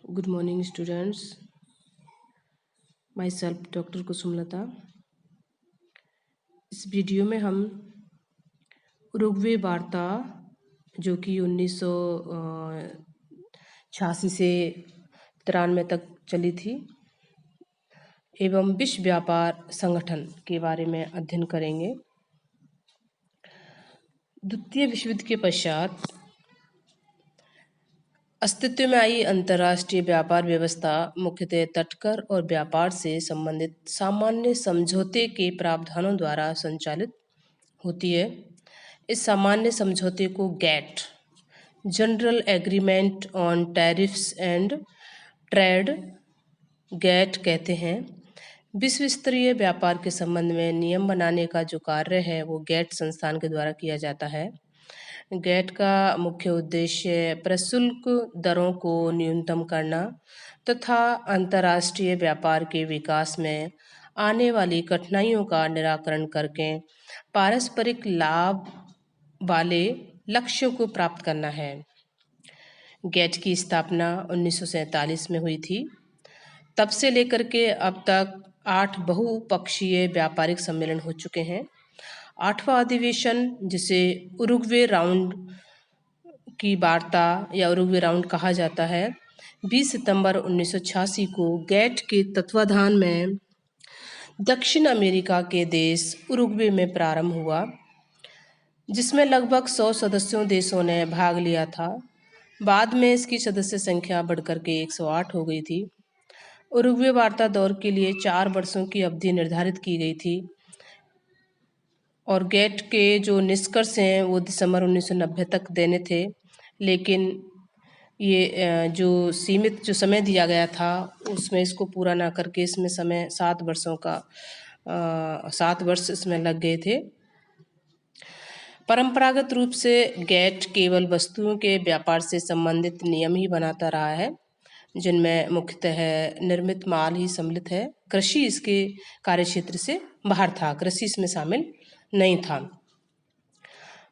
Good morning, students. Myself, doctor Kusumlata. इस video में हम उरुग्वे वार्ता जो कि 1986 से 93 तक चली थी एवं विश्व व्यापार संगठन के बारे में अध्ययन करेंगे। द्वितीय विश्व युद्ध के पश्चात अस्तित्व में आई अंतर्राष्ट्रीय व्यापार व्यवस्था मुख्यतः तटकर और व्यापार से संबंधित सामान्य समझौते के प्रावधानों द्वारा संचालित होती है। इस सामान्य समझौते को GATT general agreement on tariffs and trade GATT कहते हैं। विश्व स्तरीय व्यापार के संबंध में नियम बनाने का जो कार्य है वो गैट संस्थान के द्वारा किया जाता है। गैट का मुख्य उद्देश्य प्रशुल्क दरों को न्यूनतम करना तथा अंतर्राष्ट्रीय व्यापार के विकास में आने वाली कठिनाइयों का निराकरण करके पारस्परिक लाभ वाले लक्ष्यों को प्राप्त करना है। गैट की स्थापना 1947 में हुई थी। तब से लेकर के अब तक 8 बहुपक्षीय व्यापारिक सम्मेलन हो चुके हैं। 8वां अधिवेशन जिसे उरुग्वे राउंड की वार्ता या उरुग्वे राउंड कहा जाता है 20 सितंबर 1986 को गैट के तत्वाधान में दक्षिण अमेरिका के देश उरुग्वे में प्रारंभ हुआ, जिसमें लगभग 100 सदस्यों देशों ने भाग लिया था। बाद में इसकी सदस्य संख्या बढ़कर के 108 हो गई थी। उरुग्वे वार्ता दौर के लिए 4 वर्षों की अवधि निर्धारित की गई थी और गैट के जो निष्कर्ष हैं वो दिसंबर 1990 तक देने थे, लेकिन ये जो सीमित जो समय दिया गया था उसमें इसको पूरा ना करके इसमें समय 7 वर्षों का 7 वर्ष इसमें लग गए थे। परंपरागत रूप से गैट केवल वस्तुओं के व्यापार से संबंधित नियम ही बनाता रहा है, जिनमें मुख्यतः निर्मित माल ही सम्मिलित है। कृषि इसके कार्यक्षेत्र से बाहर था, कृषि इसमें शामिल नहीं था।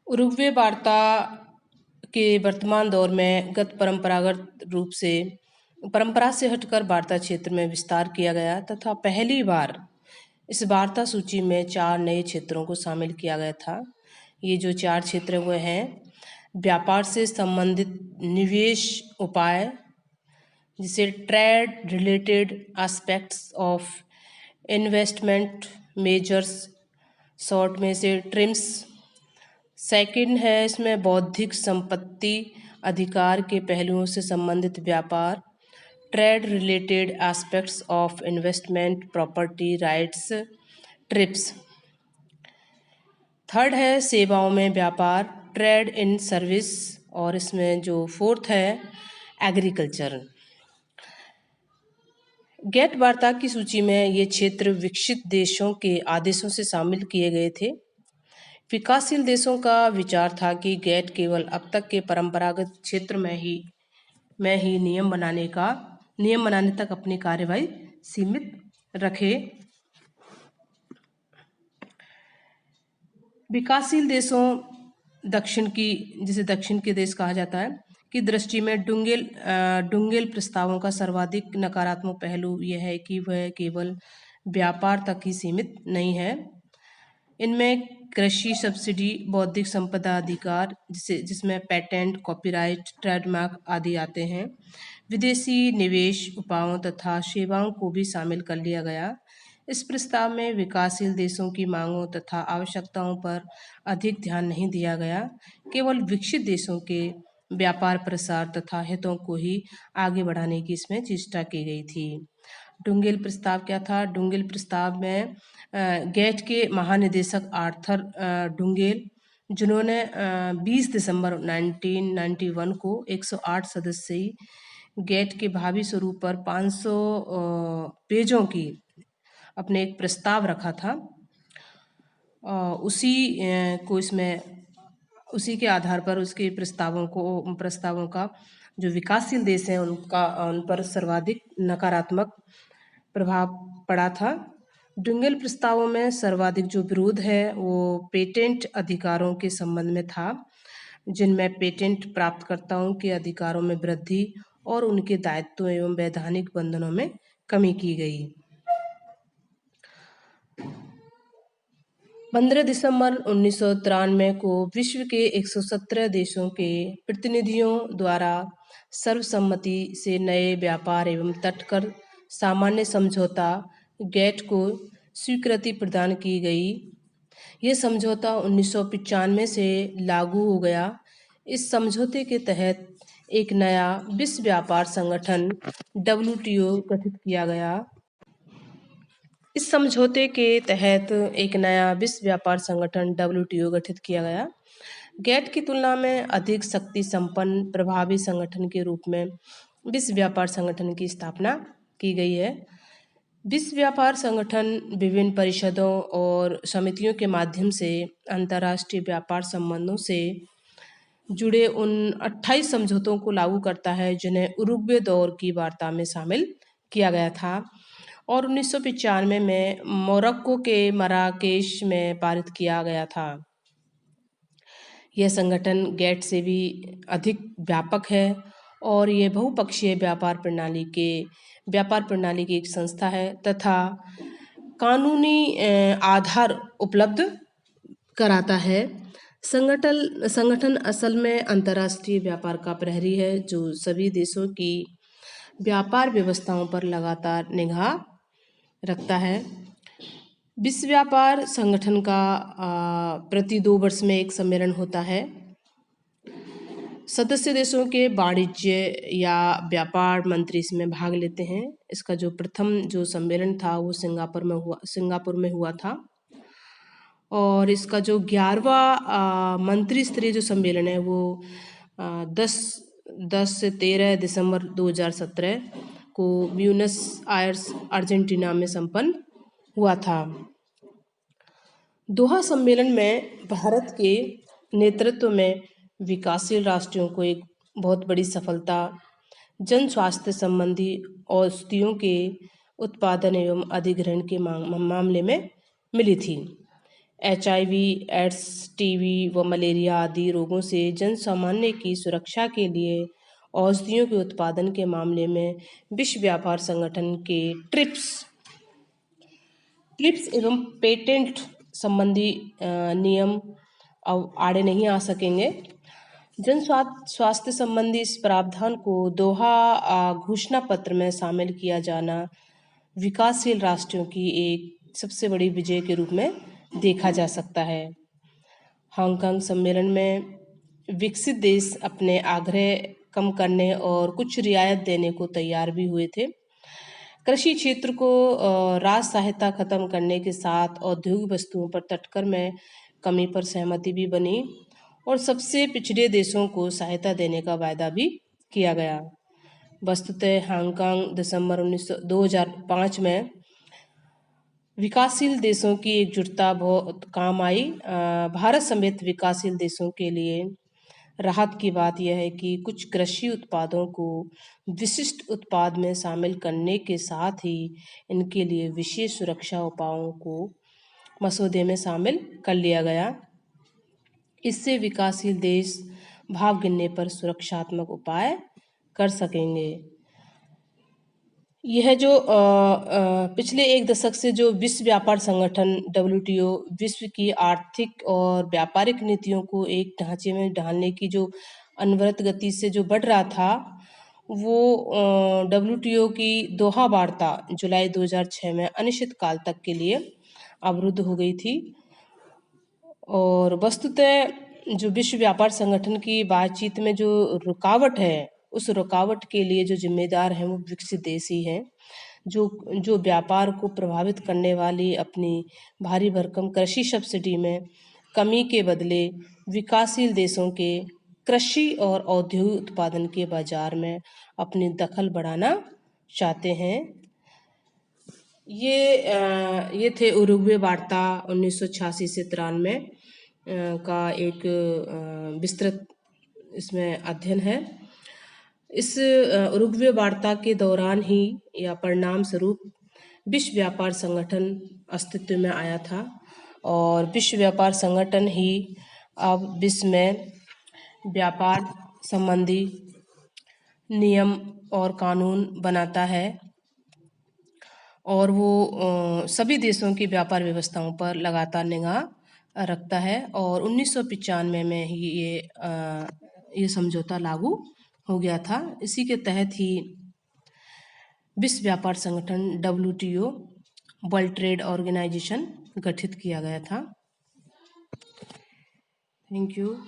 उरुग्वे वार्ता के वर्तमान दौर में गत परंपरा से हटकर वार्ता क्षेत्र में विस्तार किया गया तथा पहली बार इस वार्ता सूची में 4 नए क्षेत्रों को शामिल किया गया था। ये जो 4 क्षेत्र हुए हैं व्यापार से संबंधित निवेश उपाय, जिसे trade related aspects of investment measures, short में से ट्रिम्स। सेकंड है इसमें बौद्धिक संपत्ति अधिकार के पहलुओं से संबंधित व्यापार, trade related aspects of investment property rights, trips. Third है सेवाओं में व्यापार, ट्रेड इन सर्विस, और इसमें जो फोर्थ है एग्रीकल्चर। गैट वार्ता की सूची में ये क्षेत्र विकसित देशों के आदेशों से शामिल किए गए थे। विकासशील देशों का विचार था कि गैट केवल अब तक के परंपरागत क्षेत्र में ही नियम बनाने तक अपनी कार्यवाही सीमित रखे। विकासशील देशों जिसे दक्षिण के देश कहा जाता है की दृष्टि में डुंगेल प्रस्तावों का सर्वाधिक नकारात्मक पहलू यह है कि वह केवल व्यापार तक ही सीमित नहीं है। इनमें कृषि सब्सिडी, बौद्धिक संपदा अधिकार जिसमें पेटेंट, कॉपीराइट, ट्रेडमार्क आदि आते हैं, विदेशी निवेश उपायों तथा सेवाओं को भी शामिल कर लिया गया। इस प्रस्ताव में विकासशील देशों की मांगों तथा आवश्यकताओं पर अधिक ध्यान नहीं दिया गया, केवल विकसित देशों के व्यापार प्रसार तथा हितों को ही आगे बढ़ाने की इसमें चेष्टा की गई थी। डुंगेल प्रस्ताव क्या था? डुंगेल प्रस्ताव में गैट के महानिदेशक आर्थर डुंगेल, जिन्होंने 20 दिसंबर 1991 को 108 सदस्यीय गैट के भावी स्वरूप पर 500 पेजों की अपने एक प्रस्ताव रखा था। उसी के आधार पर उसके प्रस्तावों का जो विकासशील देश हैं उन पर सर्वाधिक नकारात्मक प्रभाव पड़ा था। डुंगेल प्रस्तावों में सर्वाधिक जो विरोध है वो पेटेंट अधिकारों के संबंध में था, जिनमें पेटेंट प्राप्तकर्ताओं के अधिकारों में वृद्धि और उनके दायित्वों एवं वैधानिक बंधनों में कमी की गई। 15 दिसंबर 1993 को विश्व के 117 देशों के प्रतिनिधियों द्वारा सर्वसम्मति से नए व्यापार एवं तटकर सामान्य समझौता गेट को स्वीकृति प्रदान की गई। यह समझौता 1995 से लागू हो गया। इस समझौते के तहत एक नया विश्व व्यापार संगठन WTO गठित किया गया। इस समझौते के तहत एक नया विश्व व्यापार संगठन WTO गठित किया गया। गेट की तुलना में अधिक शक्ति संपन्न प्रभावी संगठन के रूप में विश्व व्यापार संगठन की स्थापना की गई है। विश्व व्यापार संगठन विभिन्न परिषदों और समितियों के माध्यम से अंतर्राष्ट्रीय व्यापार संबंधों से जुड़े उन 28 समझौतों को लागू करता है जिन्हें उरुग्वे दौर की वार्ता में शामिल किया गया था और 1995 में मोरक्को के मराकेश में पारित किया गया था। यह संगठन गेट से भी अधिक व्यापक है और ये बहुपक्षीय व्यापार प्रणाली की एक संस्था है तथा कानूनी आधार उपलब्ध कराता है। संगठन असल में अंतर्राष्ट्रीय व्यापार का प्रहरी है जो सभी देशों की व्यापार व्यवस्थाओं पर लगातार निगाह रखता है। विश्व व्यापार संगठन का प्रति 2 वर्ष में एक सम्मेलन होता है। सदस्य देशों के वाणिज्य या व्यापार मंत्री इसमें भाग लेते हैं। इसका जो प्रथम जो सम्मेलन था वो सिंगापुर में हुआ था और इसका जो 11वां मंत्री स्तरीय जो सम्मेलन है वो 10 से 13 दिसंबर 2017 को ब्यूनस आयर्स अर्जेंटीना में संपन्न हुआ था। दोहा सम्मेलन में भारत के नेतृत्व में विकासशील राष्ट्रों को एक बहुत बड़ी सफलता जन स्वास्थ्य संबंधी औषधियों के उत्पादन एवं अधिग्रहण के मामले में मिली थी। HIV, एड्स, TB व मलेरिया आदि रोगों से जन सामान्य की सुरक्षा के लिए औषधियों के उत्पादन के मामले में विश्व व्यापार संगठन के ट्रिप्स एवं पेटेंट संबंधी नियम अब आड़े नहीं आ सकेंगे। जन स्वास्थ्य संबंधी इस प्रावधान को दोहा घोषणा पत्र में शामिल किया जाना विकासशील राष्ट्रों की एक सबसे बड़ी विजय के रूप में देखा जा सकता है। हांगकांग सम्मेलन में विकसित देश अपने आग्रह कम करने और कुछ रियायत देने को तैयार भी हुए थे। कृषि क्षेत्र को राज सहायता खत्म करने के साथ औद्योगिक वस्तुओं पर तटकर में कमी पर सहमति भी बनी और सबसे पिछड़े देशों को सहायता देने का वायदा भी किया गया। वस्तुतः हांगकांग दिसंबर 2005 में विकासशील देशों की एकजुटता बहुत काम आई। भारत समेत विकासशील देशों के लिए राहत की बात यह है कि कुछ कृषि उत्पादों को विशिष्ट उत्पाद में शामिल करने के साथ ही इनके लिए विशेष सुरक्षा उपायों को मसौदे में शामिल कर लिया गया। इससे विकासशील देश भाव गिनने पर सुरक्षात्मक उपाय कर सकेंगे। यह जो पिछले 1 दशक से जो विश्व व्यापार संगठन WTO विश्व की आर्थिक और व्यापारिक नीतियों को एक ढांचे में ढालने की जो अनवरत गति से जो बढ़ रहा था वो WTO की दोहा वार्ता जुलाई 2006 में अनिश्चित काल तक के लिए अवरुद्ध हो गई थी और वस्तुतः जो विश्व व्यापार संगठन की बातचीत में जो रुकावट है उस रुकावट के लिए जो जिम्मेदार हैं वो विकसित देश ही हैं जो व्यापार को प्रभावित करने वाली अपनी भारी भरकम कृषि सब्सिडी में कमी के बदले विकासशील देशों के कृषि और औद्योगिक उत्पादन के बाजार में अपनी दखल बढ़ाना चाहते हैं। ये थे उरुग्वे वार्ता 1986 से 93 का एक विस्तृत इसमें अध्ययन है। इस उरुग्वे वार्ता के दौरान ही या परिणाम स्वरूप विश्व व्यापार संगठन अस्तित्व में आया था और विश्व व्यापार संगठन ही अब विश्व में व्यापार संबंधी नियम और कानून बनाता है और वो सभी देशों की व्यापार व्यवस्थाओं पर लगातार निगाह रखता है और 1995 में ही ये समझौता लागू हो गया था। इसी के तहत ही विश्व व्यापार संगठन WTO वर्ल्ड ट्रेड ऑर्गेनाइजेशन गठित किया गया था। Thank you.